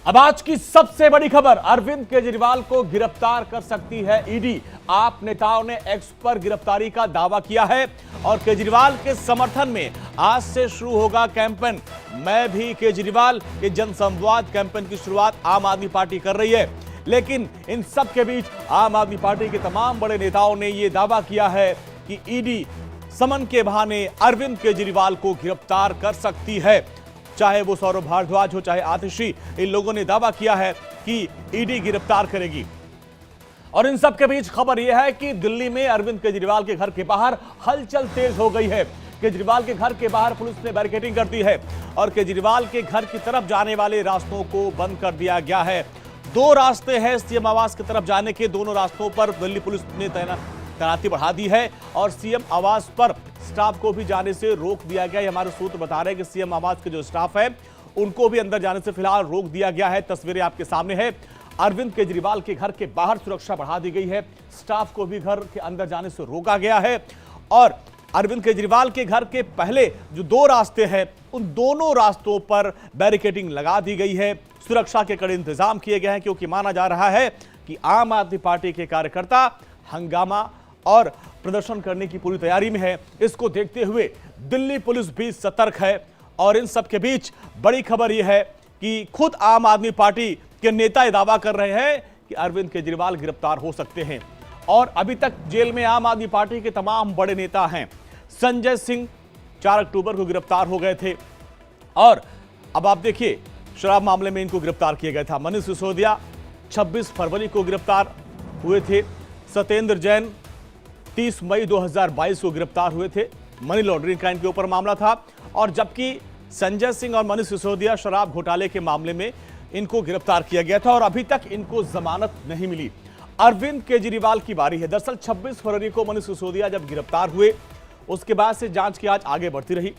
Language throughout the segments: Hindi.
अब आज की सबसे बड़ी खबर, अरविंद केजरीवाल को गिरफ्तार कर सकती है ईडी। आप नेताओं ने एक्स पर गिरफ्तारी का दावा किया है और केजरीवाल के समर्थन में आज से शुरू होगा कैंपेन। मैं भी केजरीवाल के जनसंवाद कैंपेन की शुरुआत आम आदमी पार्टी कर रही है। लेकिन इन सब के बीच आम आदमी पार्टी के तमाम बड़े नेताओं ने यह दावा किया है कि ईडी समन के बहाने अरविंद केजरीवाल को गिरफ्तार कर सकती है। चाहे वो सौरभ भारद्वाज हो चाहे आतिशी, इन लोगों ने दावा किया है कि ईडी गिरफ्तार करेगी। और इन सब के बीच खबर यह है कि दिल्ली में अरविंद केजरीवाल के घर के बाहर हलचल तेज हो गई है। केजरीवाल के घर के बाहर पुलिस ने बैरिकेडिंग कर दी है और केजरीवाल के घर की तरफ जाने वाले रास्तों को बंद कर दिया गया है। दो रास्ते हैं सीएम आवास की तरफ जाने के, दोनों रास्तों पर दिल्ली पुलिस ने तैनाती बढ़ा दी है और सीएम आवास पर स्टाफ को भी जाने से रोक दिया गया है। हमारे सूत्र बता रहे हैं कि सीएम आवास के जो स्टाफ है उनको भी अंदर जाने से फिलहाल रोक दिया गया है। तस्वीरें आपके सामने है। अरविंद केजरीवाल के घर के बाहर सुरक्षा बढ़ा दी गई है, स्टाफ को भी घर के अंदर जाने से रोका गया है और अरविंद केजरीवाल के घर के पहले जो दो रास्ते हैं उन दोनों रास्तों पर बैरिकेडिंग लगा दी गई है। सुरक्षा के कड़े इंतजाम किए गए हैं क्योंकि माना जा रहा है कि आम आदमी पार्टी के कार्यकर्ता हंगामा और प्रदर्शन करने की पूरी तैयारी में है। इसको देखते हुए दिल्ली पुलिस भी सतर्क है और इन सब के बीच बड़ी खबर यह है कि खुद आम आदमी पार्टी के नेता यह दावा कर रहे हैं कि अरविंद केजरीवाल गिरफ्तार हो सकते हैं। और अभी तक जेल में आम आदमनी पार्टी के तमाम बड़े नेता हैं। संजय सिंह 4 अक्टूबर को गिरफ्तार हो गए थे और अब आप देखिए शराब मामले में इनको गिरफ्तार किया गया था। मनीष सिसोदिया 26 फरवरी को गिरफ्तार हुए थे। सत्येंद्र जैन 30 मई 2022 को गिरफ्तार हुए थे। मनी लॉन्ड्रिंग का इनके ऊपर मामला था और जबकि संजय सिंह और मनीष सिसोदिया शराब घोटाले के मामले में इनको गिरफ्तार किया गया था और अभी तक इनको जमानत नहीं मिली। अरविंद केजरीवाल की बारी है। दरअसल 26 फरवरी को मनीष सिसोदिया जब गिरफ्तार हुए उसके बाद से जांच की आज आगे बढ़ती रही।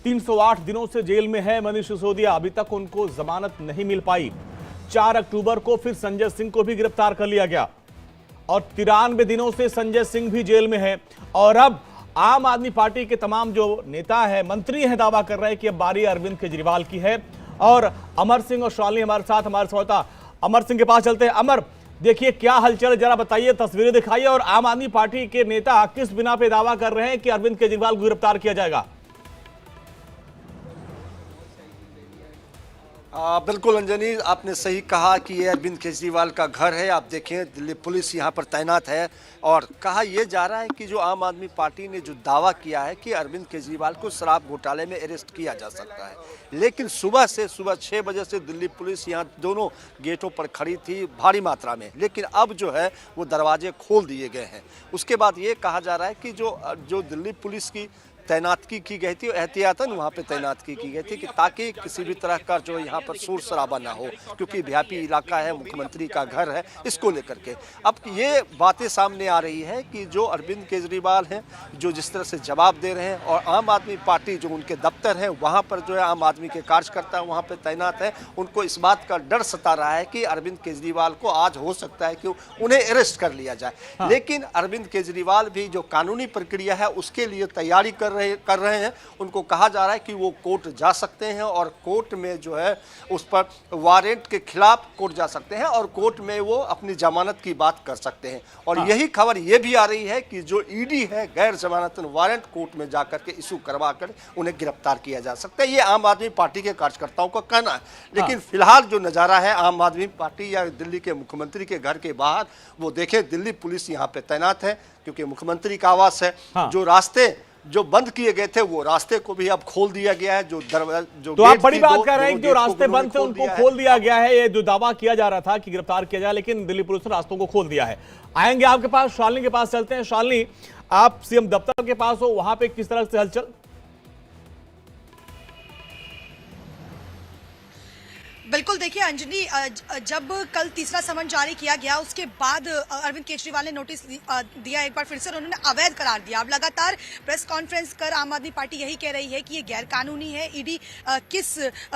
308 दिनों से जेल में है मनीष सिसोदिया, अभी तक उनको जमानत नहीं मिल पाई। 4 अक्टूबर को फिर संजय सिंह को भी गिरफ्तार कर लिया गया और 93 दिनों से संजय सिंह भी जेल में है। और अब आम आदमी पार्टी के तमाम जो नेता हैं, मंत्री हैं, दावा कर रहे हैं कि अब बारी अरविंद केजरीवाल की है। और अमर सिंह और शालिनी हमारे साथ, हमारे सहयोगिता अमर सिंह के पास चलते हैं। अमर, देखिए क्या हलचल, जरा बताइए, तस्वीरें दिखाइए और आम आदमी पार्टी के नेता किस बिना पे दावा कर रहे हैं कि अरविंद केजरीवाल को गिरफ्तार किया जाएगा? बिल्कुल अंजनी, आपने सही कहा कि ये अरविंद केजरीवाल का घर है। आप देखें दिल्ली पुलिस यहाँ पर तैनात है और कहा यह जा रहा है कि जो आम आदमी पार्टी ने जो दावा किया है कि अरविंद केजरीवाल को शराब घोटाले में अरेस्ट किया जा सकता है, लेकिन सुबह 6 बजे से दिल्ली पुलिस यहाँ दोनों गेटों पर खड़ी थी भारी मात्रा में। लेकिन अब जो है वो दरवाजे खोल दिए गए हैं। उसके बाद ये कहा जा रहा है कि जो दिल्ली पुलिस की तैनाती की गई थी, एहतियातन वहाँ पे तैनाती की गई थी कि ताकि किसी भी तरह का जो यहाँ पर शोर शराबा ना हो, क्योंकि व्यापी इलाका है, मुख्यमंत्री का घर है, इसको लेकर के अब ये बातें सामने आ रही है कि जो अरविंद केजरीवाल हैं जो जिस तरह से जवाब दे रहे हैं और आम आदमी पार्टी जो उनके दफ्तर हैं वहाँ पर जो है आम आदमी के कार्यकर्ता वहाँ पर तैनात हैं, उनको इस बात का डर सता रहा है कि अरविंद केजरीवाल को आज हो सकता है कि उन्हें अरेस्ट कर लिया जाए। लेकिन अरविंद केजरीवाल भी जो कानूनी प्रक्रिया है उसके लिए तैयारी कर रहे हैं। उनको कहा जा रहा है कि वो कोर्ट जा सकते हैं और कोर्ट में जो है उस पर वारंट के खिलाफ कोर्ट जा सकते हैं और कोर्ट में वो अपनी जमानत की बात कर सकते हैं। और यही खबर ये भी आ रही है कि जो ईडी है गैर जमानतन वारंट कोर्ट में जाकर के इशू करवा कर उन्हें गिरफ्तार किया जा सकता है। ये आम आदमी पार्टी के कार्यकर्ताओं का कहना है। लेकिन फिलहाल जो नज़ारा है आम आदमी पार्टी या दिल्ली के मुख्यमंत्री के घर के बाहर, वो देखें दिल्ली पुलिस यहाँ पे तैनात है क्योंकि मुख्यमंत्री का आवास है। जो रास्ते जो बंद किए गए थे वो रास्ते को भी अब खोल दिया गया है। जो तो आप बड़ी बात कर रहे हैं कि जो रास्ते बंद थे उनको खोल दिया गया है। ये जो दावा किया जा रहा था कि गिरफ्तार किया जाए, लेकिन दिल्ली पुलिस ने रास्तों को खोल दिया है। आएंगे आपके पास, शालिनी के पास चलते हैं। शालिनी, आप सीएम दफ्तर के पास हो, वहां पे किस तरह से हलचल? बिल्कुल, देखिए अंजनी, जब कल तीसरा समन जारी किया गया उसके बाद अरविंद केजरीवाल ने नोटिस दिया एक बार फिर से, उन्होंने अवैध करार दिया। अब लगातार प्रेस कॉन्फ्रेंस कर आम आदमी पार्टी यही कह रही है कि ये गैर कानूनी है। ईडी किस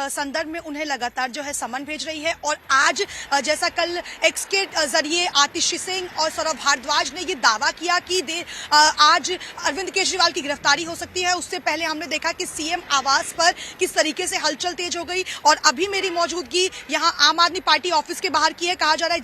संदर्भ में उन्हें लगातार जो है समन भेज रही है। और आज जैसा कल एक्स के जरिए आतिशी सिंह और सौरभ भारद्वाज ने ये दावा किया कि आज अरविंद केजरीवाल की गिरफ्तारी हो सकती है, उससे पहले हमने देखा कि सीएम आवास पर किस तरीके से हलचल तेज हो गई। और अभी मेरी मौजूद मौजूदगी यहाँ आम आदमी पार्टी ऑफिस के बाहर की है। कहा जा रहा है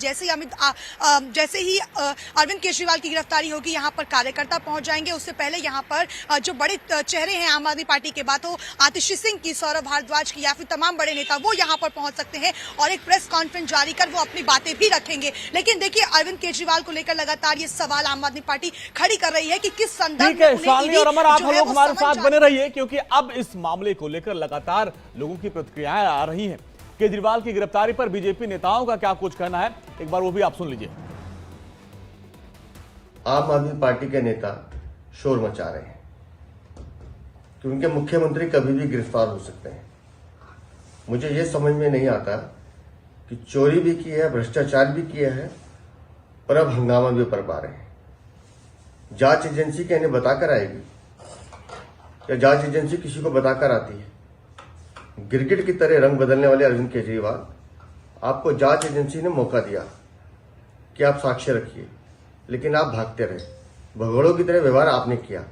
जैसे ही अरविंद केजरीवाल की गिरफ्तारी होगी यहाँ पर कार्यकर्ता पहुंच जाएंगे। उससे पहले यहाँ पर जो बड़े चेहरे हैं आम आदमी पार्टी के, बात हो आतिशी सिंह की, सौरभ भारद्वाज की या फिर तमाम बड़े नेता, वो यहाँ पर पहुंच सकते हैं और एक प्रेस कॉन्फ्रेंस जारी कर वो अपनी बातें भी रखेंगे। लेकिन देखिए अरविंद केजरीवाल को लेकर लगातार ये सवाल आम आदमी पार्टी खड़ी कर रही है कि किस संदर्भ में शालिनी और अमर, आप लोग हमारे साथ बने रहिए क्योंकि अब इस मामले को लेकर लगातार लोगों की प्रतिक्रियाएं आ रही हैं। केजरीवाल की गिरफ्तारी पर बीजेपी नेताओं का क्या कुछ कहना है, एक बार वो भी आप सुन लीजिए। आम आदमी पार्टी के नेता शोर मचा रहे हैं कि उनके मुख्यमंत्री कभी भी गिरफ्तार हो सकते हैं। मुझे यह समझ में नहीं आता कि चोरी भी की है, भ्रष्टाचार भी किया है, पर अब हंगामा भी बरपा रहे हैं। जांच एजेंसी क्या इन्हें बताकर आएगी या जांच एजेंसी किसी को बताकर आती है? गिरगिट की तरह रंग बदलने वाले अरविंद केजरीवाल, आपको जांच एजेंसी ने मौका दिया कि आप साक्ष्य रखिए, लेकिन आप भागते रहे। भगोड़ों की तरह व्यवहार आपने किया,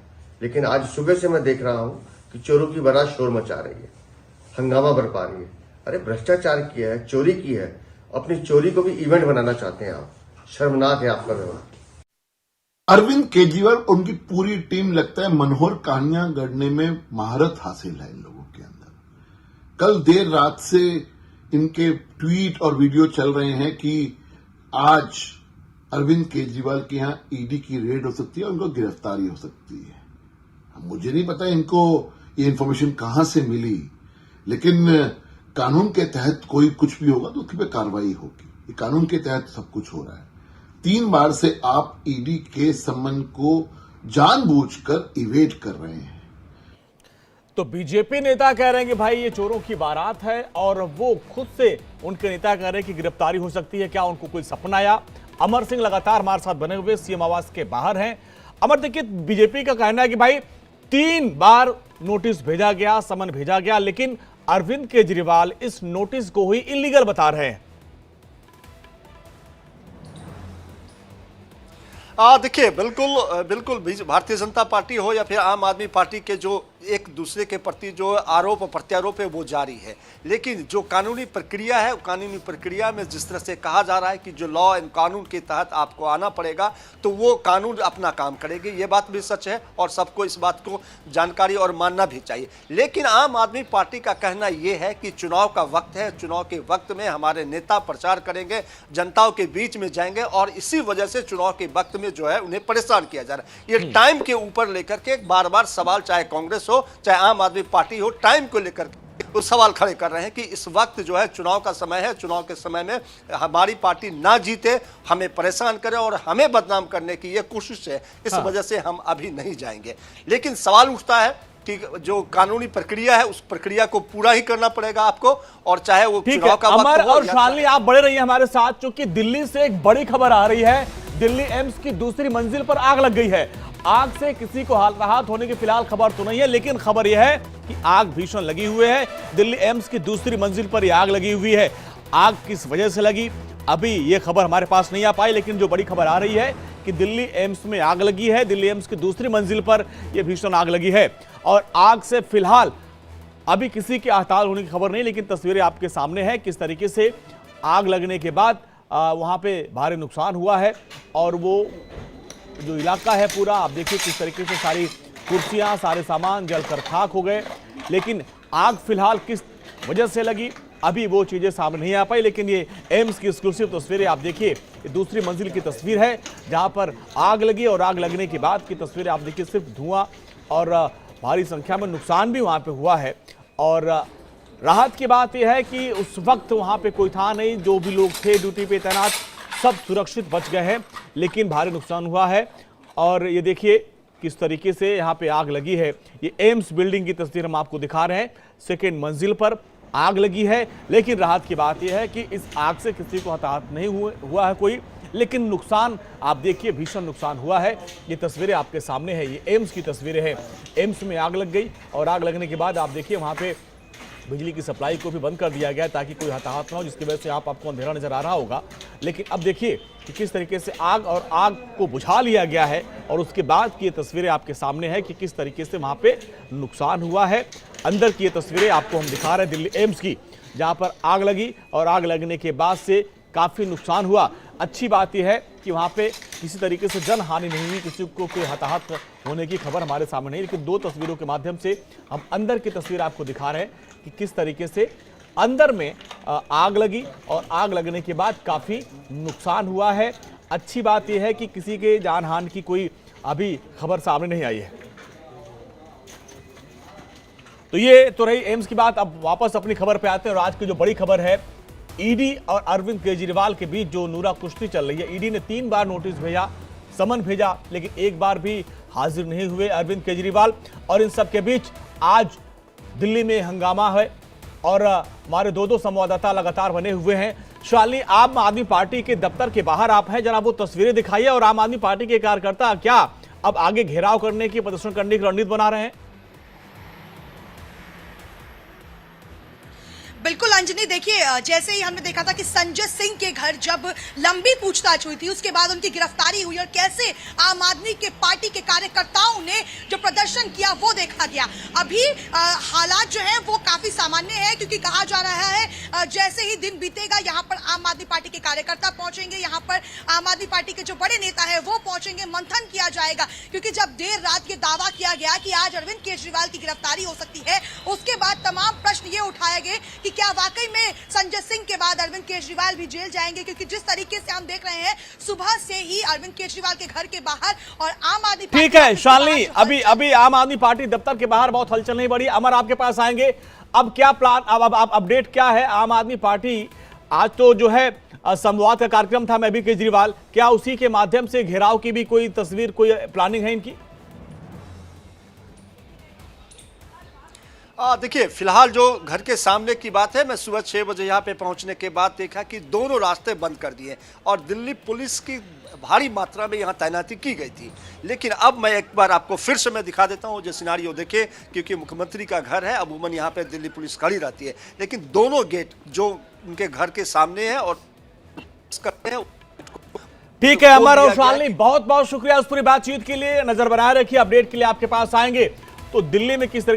लेकिन आज सुबह से मैं देख रहा हूं कि चोरों की बारात शोर मचा रही है, हंगामा बरपा रही है। अरे भ्रष्टाचार किया है, चोरी की है, अपनी चोरी को भी इवेंट बनाना चाहते हैं आप। शर्मनाक है आपका व्यवहार। अरविंद केजरीवाल उनकी पूरी टीम लगता है मनोहर कहानियां गढ़ने में महारत हासिल है इन लोगों के अंदर। कल देर रात से इनके ट्वीट और वीडियो चल रहे हैं कि आज अरविंद केजरीवाल के यहां ईडी की रेड हो सकती है, उनको गिरफ्तारी हो सकती है। मुझे नहीं पता इनको ये इन्फॉर्मेशन कहां से मिली, लेकिन कानून के तहत कोई कुछ भी होगा तो उसकी पे कार्रवाई होगी। ये कानून के तहत सब कुछ हो रहा है। 3 बार से आप ईडी के सम्मन को जानबूझकर इवेट कर रहे हैं। तो बीजेपी नेता कह रहे हैं कि भाई ये चोरों की बारात है और वो खुद से उनके नेता कह रहे हैं कि गिरफ्तारी हो सकती है। क्या उनको कोई सपना आया? अमर सिंह लगातार हमारे साथ बने हुए सीएम आवास के बाहर हैं। अमर, देखिए बीजेपी का कहना है कि भाई 3 बार नोटिस भेजा गया, समन भेजा गया, लेकिन अरविंद केजरीवाल इस नोटिस को ही इलीगल बता रहे हैं। देखिए बिल्कुल भारतीय जनता पार्टी हो या फिर आम आदमी पार्टी के जो एक दूसरे के प्रति जो आरोप प्रत्यारोप है वो जारी है, लेकिन जो कानूनी प्रक्रिया है, कानूनी प्रक्रिया में जिस तरह से कहा जा रहा है कि जो लॉ एंड कानून के तहत आपको आना पड़ेगा तो वो कानून अपना काम करेगी, ये बात भी सच है और सबको इस बात को जानकारी और मानना भी चाहिए। लेकिन आम आदमी पार्टी का कहना ये है कि चुनाव का वक्त है, चुनाव के वक्त में हमारे नेता प्रचार करेंगे, जनताओं के बीच में जाएंगे और इसी वजह से चुनाव के वक्त में जो है उन्हें परेशान किया जा रहा है। ये टाइम के ऊपर लेकर के बार बार सवाल, चाहे कांग्रेस हो चाहे आम आदमी पार्टी हो, टाइम को लेकर उस सवाल खड़े कर रहे हैं कि इस वक्त जो है चुनाव का समय है, चुनाव के समय में हमारी पार्टी ना जीते, हमें परेशान करे और हमें बदनाम करने की ये कोशिश है, इस वजह से हम अभी नहीं जाएंगे। लेकिन सवाल उठता है कि जो कानूनी प्रक्रिया है उस प्रक्रिया को पूरा ही करना पड़ेगा आपको, और चाहे वो चुनाव का अमर वक्त हो और शालिनी, आप बड़े रहिए हमारे साथ, क्योंकि दिल्ली से एक बड़ी खबर आ रही है। दिल्ली एम्स की दूसरी मंजिल पर आग लग गई है। आग से किसी को राहत होने की फिलहाल खबर तो नहीं है, लेकिन खबर यह है कि आग भीषण लगी हुई है। दिल्ली एम्स की दूसरी मंजिल पर यह आग लगी हुई है। आग किस वजह से लगी अभी यह खबर हमारे पास नहीं आ पाई, लेकिन जो बड़ी खबर आ रही है कि दिल्ली एम्स में आग लगी है। दिल्ली एम्स की दूसरी मंजिल पर यह भीषण आग लगी है और आग से फिलहाल अभी किसी के हताहत होने की खबर नहीं, लेकिन तस्वीरें आपके सामने हैं किस तरीके से आग लगने के बाद वहां पे भारी नुकसान हुआ है। और वो जो इलाका है पूरा, आप देखिए किस तरीके से सारी कुर्सियां, सारे सामान जलकर खाक हो गए। लेकिन आग फिलहाल किस वजह से लगी अभी वो चीजें सामने नहीं आ पाई, लेकिन ये एम्स की एक्सक्लूसिव तस्वीरें आप देखिए। ये दूसरी मंजिल की तस्वीर है जहां पर आग लगी और आग लगने के बाद की तस्वीरें आप देखिए। सिर्फ धुआं और भारी संख्या में नुकसान भी वहां पे हुआ है। और राहत की बात यह है कि उस वक्त वहां पे कोई था नहीं, जो भी लोग थे ड्यूटी पे तैनात सब सुरक्षित बच गए हैं, लेकिन भारी नुकसान हुआ है। और ये देखिए किस तरीके से यहाँ पे आग लगी है। ये एम्स बिल्डिंग की तस्वीर हम आपको दिखा रहे हैं। सेकेंड मंजिल पर आग लगी है, लेकिन राहत की बात यह है कि इस आग से किसी को हताहत नहीं हुआ है कोई, लेकिन नुकसान आप देखिए, भीषण नुकसान हुआ है। ये तस्वीरें आपके सामने है, ये एम्स की तस्वीरें हैं। एम्स में आग लग गई और आग लगने के बाद आप देखिए वहाँ पे बिजली की सप्लाई को भी बंद कर दिया गया ताकि कोई हताहत ना हो, जिसकी वजह से आपको अंधेरा नजर आ रहा होगा। लेकिन अब देखिए कि किस तरीके से आग को बुझा लिया गया है और उसके बाद की ये तस्वीरें आपके सामने है कि किस तरीके से वहां पे नुकसान हुआ है। अंदर की ये तस्वीरें आपको हम दिखा रहे हैं दिल्ली एम्स की, जहां पर आग लगी और आग लगने के बाद से काफी नुकसान हुआ। अच्छी बात यह है कि वहां पे किसी तरीके से जन हानि नहीं हुई, किसी को कोई हताहत होने की खबर हमारे सामने नहीं। लेकिन दो तस्वीरों के माध्यम से हम अंदर की तस्वीर आपको दिखा रहे हैं कि किस तरीके से अंदर में आग लगी और आग लगने के बाद काफी नुकसान हुआ है। अच्छी बात यह है कि किसी के जान हानि की कोई अभी खबर सामने नहीं आई है। तो ये तो रही एम्स की बात। अब वापस अपनी खबर पे आते हैं और आज की जो बड़ी खबर है, ईडी और अरविंद केजरीवाल के बीच जो नूरा कुश्ती चल रही है। ईडी ने 3 बार नोटिस भेजा, समन भेजा, लेकिन एक बार भी हाजिर नहीं हुए अरविंद केजरीवाल। और इन सब के बीच आज दिल्ली में हंगामा है और हमारे दो संवाददाता लगातार बने हुए हैं। शालिनी, आम आदमी पार्टी के दफ्तर के बाहर आप हैं, जरा वो तस्वीरें दिखाइए। और आम आदमी पार्टी के कार्यकर्ता क्या अब आगे घेराव करने की, प्रदर्शन करने की रणनीति बना रहे हैं? बिल्कुल अंजनी, देखिए जैसे ही हमने देखा था कि संजय सिंह के घर जब लंबी पूछताछ हुई थी, उसके बाद उनकी गिरफ्तारी हुई और कैसे आम आदमी के पार्टी के कार्यकर्ताओं ने जो प्रदर्शन किया वो देखा गया। अभी हालात जो है वो काफी सामान्य है, क्योंकि कहा जा रहा है जैसे ही दिन बीतेगा यहाँ पर आम आदमी पार्टी के कार्यकर्ता पहुंचेंगे, यहाँ पर आम आदमी पार्टी के जो बड़े नेता है वो पहुंचेंगे, मंथन किया जाएगा। क्योंकि जब देर रात ये दावा किया गया कि आज अरविंद केजरीवाल की गिरफ्तारी हो सकती है, उसके बाद तमाम प्रश्न ये उठाए गए कि क्या वाकई में संजय सिंह के बाद अरविंद केजरीवाल भी जेल जाएंगे। क्योंकि जिस तरीके से हम देख रहे हैं सुबह से ही अरविंद केजरीवाल के घर के बाहर और आम आदमी पार्टी, ठीक है शालिनी, अभी आम आदमी पार्टी दफ्तर के बाहर बहुत हलचल नहीं बढ़ी। अमर आपके पास आएंगे, अब क्या प्लान, अब अपडेट क्या है? आम आदमी पार्टी आज तो जो है संवाद का कार्यक्रम था, मैं भी केजरीवाल, क्या उसी के माध्यम से घेराव की भी कोई तस्वीर, कोई प्लानिंग है इनकी? देखिए, फिलहाल जो घर के सामने की बात है, मैं सुबह 6 बजे यहाँ पे पहुँचने के बाद देखा कि दोनों रास्ते बंद कर दिए और दिल्ली पुलिस की भारी मात्रा में यहाँ तैनाती की गई थी। लेकिन अब मैं एक बार आपको फिर से मैं दिखा देता हूँ जो सिनारियो देखे, क्योंकि मुख्यमंत्री का घर है, अमूमन यहाँ पे दिल्ली पुलिस खड़ी रहती है, लेकिन दोनों गेट जो उनके घर के सामने है और ठीक है अमर और शालिनी, बहुत बहुत शुक्रिया उस पूरी बातचीत के लिए। नजर बनाए रखिए, अपडेट के लिए आपके पास आएंगे। तो दिल्ली में किस तरह